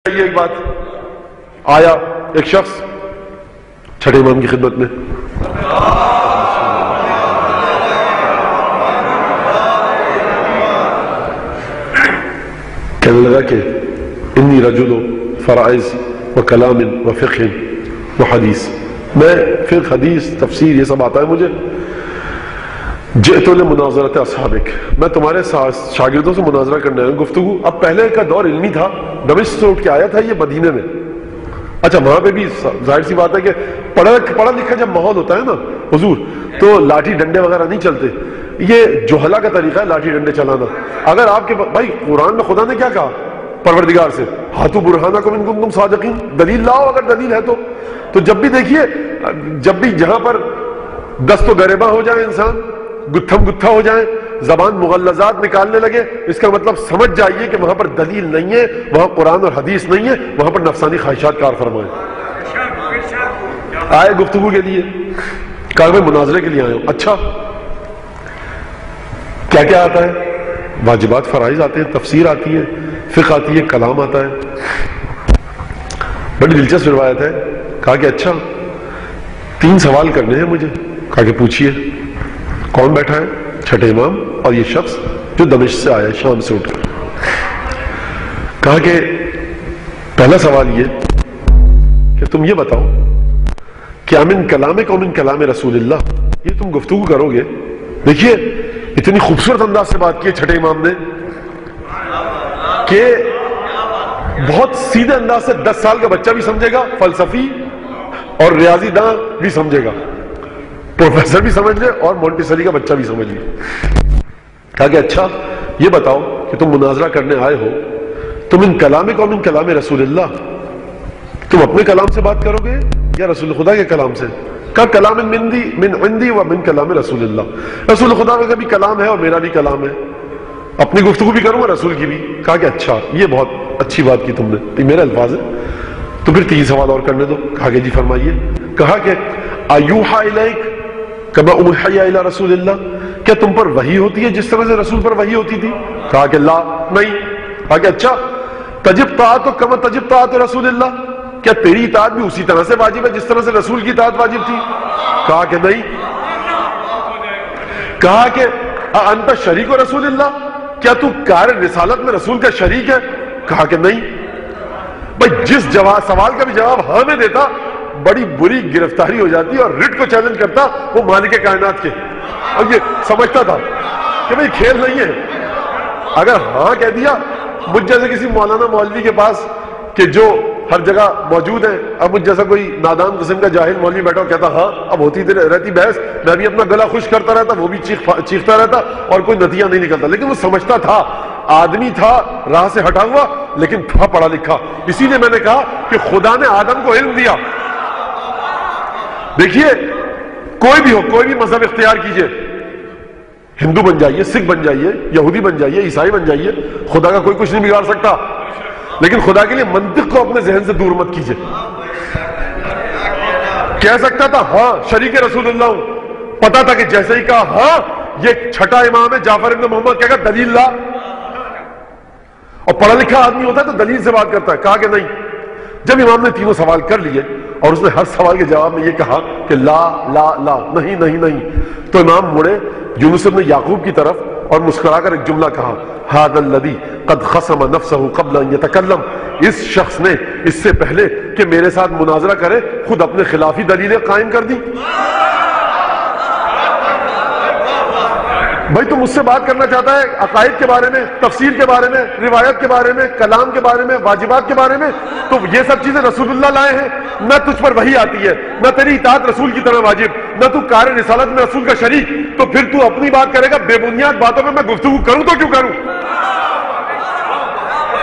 یہ ایک بات آیا ایک شخص چھٹے امام کی خدمت میں کہنے لگا کہ انی رجل فرائض و کلام و فقہ و حدیث، میں فقہ حدیث تفسیر یہ سب آتا ہے مجھے، جئت لمناظرۃ اصحابک، میں تمہارے شاگردوں سے مناظرہ کرنے آیا گفتگو۔ اب پہلے کا دور علمی تھا، دمشق سے اٹھ کے آیا تھا یہ مدینے میں، اچھا وہاں پہ بھی ظاہر سی بات ہے کہ پڑھا لکھا جب ماحول ہوتا ہے نا حضور تو لاٹھی ڈنڈے وغیرہ نہیں چلتے، یہ جوہلا کا طریقہ ہے لاٹھی ڈنڈے چلانا۔ اگر آپ کے بھائی قرآن میں خدا نے کیا کہا پروردگار سے، ہاتھو برہانکم ان کنتم صادقین، دلیل لاؤ اگر دلیل ہے تو جب بھی دیکھیے، جب بھی جہاں پر دست و گریباں ہو جائے انسان، گتھم گتھا ہو جائے، زبان مغلظات نکالنے لگے، اس کا مطلب سمجھ جائیے کہ وہاں پر دلیل نہیں ہے، وہاں قرآن اور حدیث نہیں ہے، وہاں پر نفسانی خواہشات کار فرمائے۔ آئے گفتگو کے لیے، کہا میں مناظرے کے لیے آیا ہوں۔ اچھا کیا کیا آتا ہے؟ واجبات فرائض آتے ہیں، تفسیر آتی ہے، فقہ آتی ہے، کلام آتا ہے۔ بڑی دلچسپ روایت ہے۔ کہا کہ اچھا 3 سوال کرنے ہیں مجھے۔ کہا کہ پوچھیے۔ کون بیٹھا ہے؟ چھٹے امام اور یہ شخص جو دمشق سے آیا شام سے اٹھ کر۔ کہا کہ پہلا سوال یہ کہ تم یہ بتاؤ کیا من کلامک اور من کلام رسول اللہ، یہ تم گفتگو کرو گے، دیکھیے اتنی خوبصورت انداز سے بات کی چھٹے امام نے کہ بہت سیدھے انداز سے 10 سال کا بچہ بھی سمجھے گا، فلسفی اور ریاضی داں بھی سمجھے گا، پروفیسر بھی سمجھ لے اور مونٹیسری کا بچہ بھی سمجھ لے۔ کہا کہ اچھا یہ بتاؤ کہ تم مناظرہ کرنے آئے ہو، تم ان کلامک اور من کلام رسول اللہ، تم اپنے کلام سے بات کرو گے یا رسول خدا کے کلام سے؟ کہا کلام من عندی و من کلام رسول اللہ، رسول خدا کا بھی کلام ہے اور میرا بھی کلام ہے، اپنی گفتگو بھی کروں گا رسول کی بھی۔ کہا کہ اچھا یہ بہت اچھی بات کی تم نے، یہ میرے الفاظ ہے، تو پھر 3 سوال اور کرنے دو۔ کہا کہ جی فرمائیے۔ کہا کہ ایوحی الیک کما اوحی الی رسول اللہ، کیا تم پر وحی ہوتی ہے جس طرح سے رسول پر وحی ہوتی تھی؟ کہا کہ لا، نہیں۔ کہا کہ اچھا تجب طاعت کما تجب طاعت رسول اللہ، کیا تیری اطاعت بھی اسی طرح سے واجب ہے جس طرح سے رسول کی اطاعت واجب تھی؟ کہا کہ نہیں۔ کہا کہ انت شریک رسول اللہ، کیا تو کار رسالت میں رسول کا شریک ہے؟ کہا کہ نہیں۔ بھائی جس سوال کا بھی جواب ہاں میں دیتا بڑی بری گرفتاری ہو جاتی اور رٹ کو چیلنج کرتا وہ مالک کائنات کے، اور یہ سمجھتا تھا کہ بھئی کھیل نہیں ہے۔ اگر ہاں کہہ دیا، مجھ جیسے کسی مولانا مولوی کے پاس کہ جو ہر جگہ موجود ہے، اب مجھ جیسا کوئی نادان قسم کا جاہل مولوی بیٹھا کہتا ہاں، اب ہوتی رہتی بحث، میں بھی اپنا گلا خشک کرتا رہتا، وہ بھی چیختا رہتا اور کوئی نتیجہ نہیں نکلتا، لیکن وہ سمجھتا تھا، آدمی تھا راہ سے ہٹا ہوا لیکن تھا پڑھا لکھا۔ اسی لیے میں نے کہا کہ خدا نے آدم کو علم دیا۔ دیکھیے کوئی بھی ہو، کوئی بھی مذہب اختیار کیجئے، ہندو بن جائیے، سکھ بن جائیے، یہودی بن جائیے، عیسائی بن جائیے، خدا کا کوئی کچھ نہیں بگاڑ سکتا، لیکن خدا کے لیے منطق کو اپنے ذہن سے دور مت کیجئے۔ کہہ سکتا تھا ہاں شریک رسول اللہ ہوں، پتا تھا کہ جیسے ہی کہا ہاں یہ چھٹا امام ہے جعفر ابن محمد، کہا دلیل لا، اور پڑھا لکھا آدمی ہوتا ہے تو دلیل سے بات کرتا ہے۔ کہا کہ نہیں۔ جب امام نے 3 سوال کر لیے اور اس نے ہر سوال کے جواب میں یہ کہا کہ لا لا لا، نہیں نہیں نہیں، تو امام مڑے یونس بن یعقوب کی طرف اور مسکرا کر ایک جملہ کہا، ھذا الذی قد خصم نفسہ قبل ان یتکلم، اس شخص نے اس سے پہلے کہ میرے ساتھ مناظرہ کرے خود اپنے خلافی دلیلیں قائم کر دی۔ بھائی تو مجھ سے بات کرنا چاہتا ہے عقائد کے بارے میں، تفسیر کے بارے میں، روایت کے بارے میں، کلام کے بارے میں، واجبات کے بارے میں، تو یہ سب چیزیں رسول اللہ لائے ہیں، نہ تجھ پر وحی آتی ہے، نہ تیری اطاعت رسول کی طرح واجب، نہ تو کار رسالت میں رسول کا شریک، تو پھر تو اپنی بات کرے گا، بے بنیاد باتوں میں میں گفتگو کروں تو کیوں کروں؟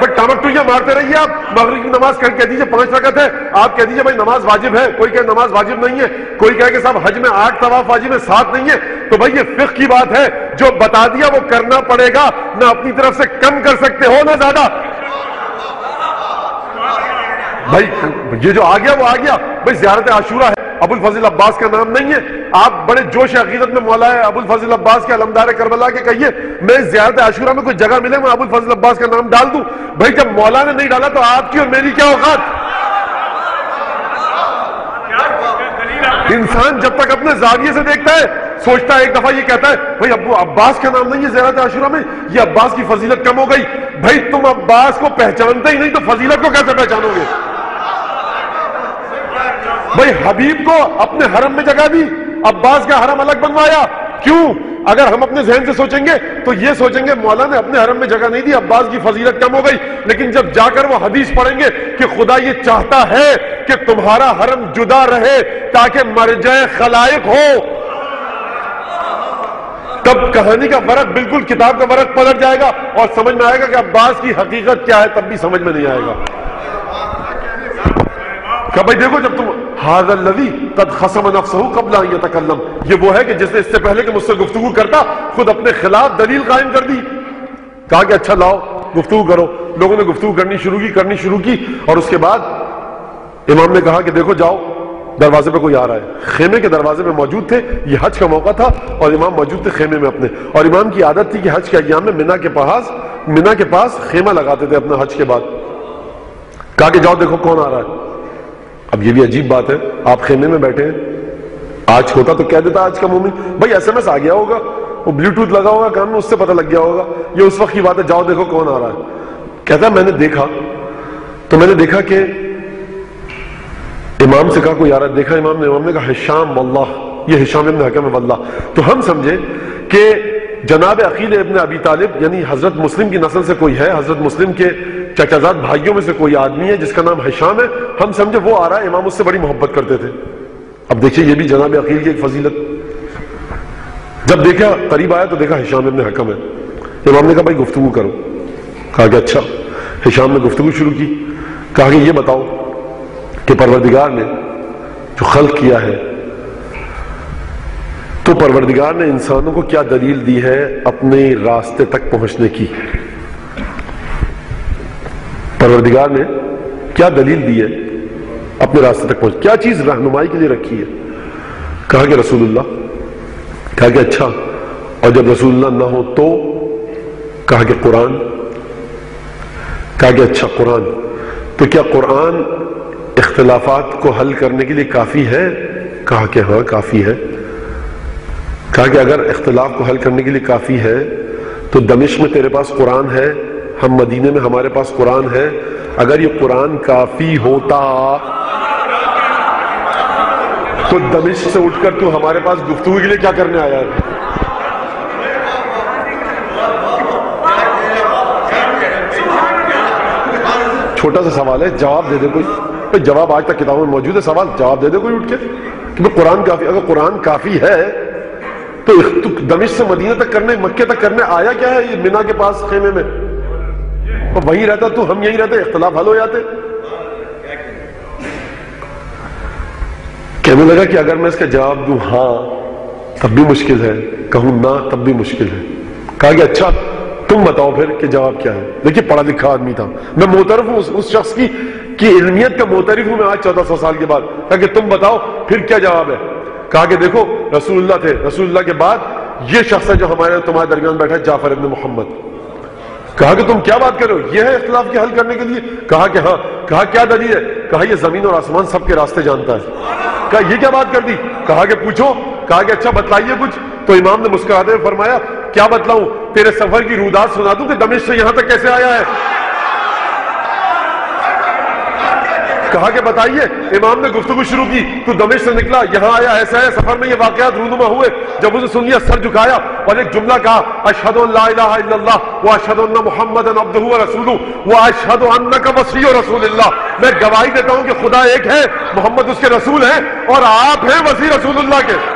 بٹ ٹامک ٹوئیاں مارتے رہیے آپ، مغرب کی نماز کہہ دیجئے 5 رکعت ہے، آپ کہہ دیجئے بھائی نماز واجب ہے، کوئی کہے نماز واجب نہیں ہے، کوئی کہے کہ صاحب حج میں 8 طواف واجب ہے 7 نہیں ہے، تو بھائی یہ فقہ کی بات ہے، جو بتا دیا وہ کرنا پڑے گا، نہ اپنی طرف سے کم کر سکتے ہو نہ زیادہ۔ بھائی یہ جو آ گیا وہ آ گیا، بھائی زیارت عاشورہ ہے، ابو الفضل عباس کا نام نہیں ہے؟ آپ بڑے جوش عقیدت میں مولا ہے ابو الفضل عباس کے علمدار کربلا کے کہیے میں زیارت عاشورہ میں کوئی جگہ ملے میں ابو الفضل عباس کا نام ڈال دوں؟ بھائی جب مولا نے نہیں ڈالا تو آپ کی اور میری کیا اوقات؟ انسان جب تک اپنے زاویے سے دیکھتا ہے سوچتا ہے، ایک دفعہ یہ کہتا ہے بھائی ابو عباس کا نام نہیں ہے زیارت عاشورہ میں، یہ عباس کی فضیلت کم ہو گئی۔ بھائی تم عباس کو پہچانتے ہی نہیں تو فضیلت کو کیسے پہچانو گے؟ بھائی حبیب کو اپنے حرم میں جگہ دی، عباس کا حرم الگ بنوایا، کیوں؟ اگر ہم اپنے ذہن سے سوچیں گے تو یہ سوچیں گے مولا نے اپنے حرم میں جگہ نہیں دی، عباس کی فضیلت کم ہو گئی۔ لیکن جب جا کر وہ حدیث پڑھیں گے کہ خدا یہ چاہتا ہے کہ تمہارا حرم جدا رہے تاکہ مرجع خلائق ہو، تب کہانی کا ورق بالکل کتاب کا ورق پلٹ جائے گا اور سمجھ میں آئے گا کہ عباس کی حقیقت کیا ہے، تب بھی سمجھ میں نہیں آئے گا۔ کہ بھائی دیکھو جب تم ھذا الذی قد خصم نفسہ قبل ان یتکلم، یہ وہ ہے کہ جس نے اس سے پہلے کہ مجھ سے گفتگو کرتا خود اپنے خلاف دلیل قائم کر دی۔ کہا کہ اچھا لاؤ گفتگو کرو، لوگوں نے گفتگو کرنی شروع کی اور اس کے بعد امام نے کہا کہ دیکھو جاؤ دروازے پہ کوئی آ رہا ہے۔ خیمے کے دروازے پہ موجود تھے، یہ حج کا موقع تھا اور امام موجود تھے خیمے میں اپنے، اور امام کی عادت تھی کہ حج کے ایام میں منا کے پاس خیمہ لگاتے تھے اپنا حج کے بعد۔ کہا کہ جاؤ دیکھو کون آ رہا ہے۔ اب یہ بھی عجیب بات ہے، آپ خیمے میں بیٹھے ہیں، آج ہوتا تو کہہ دیتا آج کا مومن بھائی ایس ایم ایس آ گیا ہوگا، وہ بلوٹوتھ لگا ہوگا کان میں، اس سے پتہ لگ گیا ہوگا، یہ اس وقت کی بات ہے، جاؤ دیکھو کون آ رہا ہے۔ کہتا میں نے دیکھا کہ امام سے کہا کوئی آ رہا ہے، دیکھا امام نے کہا ہشام واللہ، یہ ہشام ابن حکم واللہ۔ تو ہم سمجھے کہ جناب عقیل ابن ابی طالب یعنی حضرت مسلم کی نسل سے کوئی ہے، حضرت مسلم کے چچا زاد بھائیوں میں سے کوئی آدمی ہے جس کا نام ہشام ہے، ہم سمجھے وہ آ رہا ہے، امام اس سے بڑی محبت کرتے تھے۔ اب دیکھیے یہ بھی جناب عقیل کی ایک فضیلت، جب دیکھا قریب آیا تو دیکھا ہشام ابن حکم ہے۔ امام نے کہا بھائی گفتگو کرو، کہا کہ اچھا۔ ہشام نے گفتگو شروع کی، کہا کہ یہ بتاؤ کہ پروردگار نے جو خلق کیا ہے تو پروردگار نے انسانوں کو کیا دلیل دی ہے اپنے راستے تک پہنچنے کی؟ پروردگار نے کیا دلیل دی ہے اپنے راستے تک پہنچ، کیا چیز رہنمائی کے لیے رکھی ہے؟ کہا کہ رسول اللہ۔ کہا کہ اچھا، اور جب رسول اللہ نہ ہو تو؟ کہا کہ قرآن۔ کہا کہ اچھا قرآن، تو کیا قرآن اختلافات کو حل کرنے کے لیے کافی ہے؟ کہا کہ ہاں کافی ہے۔ کہا کہ اگر اختلاف کو حل کرنے کے لیے کافی ہے تو دمشق میں تیرے پاس قرآن ہے، ہم مدینے میں ہمارے پاس قرآن ہے، اگر یہ قرآن کافی ہوتا تو دمشق سے اٹھ کر تو ہمارے پاس گفتگو کے لیے کیا کرنے آیا ہے؟ چھوٹا سا سوال ہے، جواب دے دے کوئی، جواب آج تک کتابوں میں موجود ہے، سوال جواب دے دے کوئی اٹھ کے کہ قرآن کافی، اگر قرآن کافی ہے تو دمشق سے مدینہ تک کرنے، مکے تک کرنے آیا کیا ہے یہ منا کے پاس خیمے میں؟ اور وہیں رہتا تو ہم یہیں رہتے، اختلاف حل ہو جاتے۔ کہنے لگا کہ اگر میں اس کا جواب دوں ہاں تب بھی مشکل ہے، کہوں نہ تب بھی مشکل ہے۔ کہا کہ اچھا تم بتاؤ پھر کہ جواب کیا ہے۔ دیکھیے پڑھا لکھا آدمی تھا، میں معترف ہوں اس شخص کی علمیت کا معترف ہوں میں آج 1400 سال کے بعد۔ کہا کہ تم بتاؤ پھر کیا جواب ہے؟ کہا کہ دیکھو رسول اللہ تھے، رسول اللہ کے بعد یہ شخص ہے جو تمہارے درمیان بیٹھا ہے، جعفر ابن محمد۔ کہا کہ تم کیا بات کر رہے ہو، یہ ہے اختلاف کے حل کرنے کے لیے؟ کہا کہ ہاں۔ کہا کیا دلیل ہے؟ کہا یہ زمین اور آسمان سب کے راستے جانتا ہے۔ کہا یہ کیا بات کر دی؟ کہا کہ پوچھو۔ کہا کہ اچھا بتلائیے کچھ۔ تو امام نے مسکراتے ہوئے فرمایا کیا بتلاؤں، تیرے سفر کی رودات سنا دوں کہ دمشق سے یہاں تک کیسے آیا ہے؟ کہا کہ بتائیے۔ امام نے گفتگو شروع کی، تو دمشق سے نکلا، یہاں آیا، ایسا ہے، سفر میں یہ واقعات رونما ہوئے۔ جب اسے سن لیا سر جھکایا اور ایک جملہ کہا، اشہد ان لا الہ الا اللہ واشہد ان محمدا عبدہ ورسولہ واشہد انک وصی رسول اللہ۔ میں گواہی دیتا ہوں کہ خدا ایک ہے، محمد اس کے رسول ہیں اور آپ ہیں وصی رسول اللہ کے۔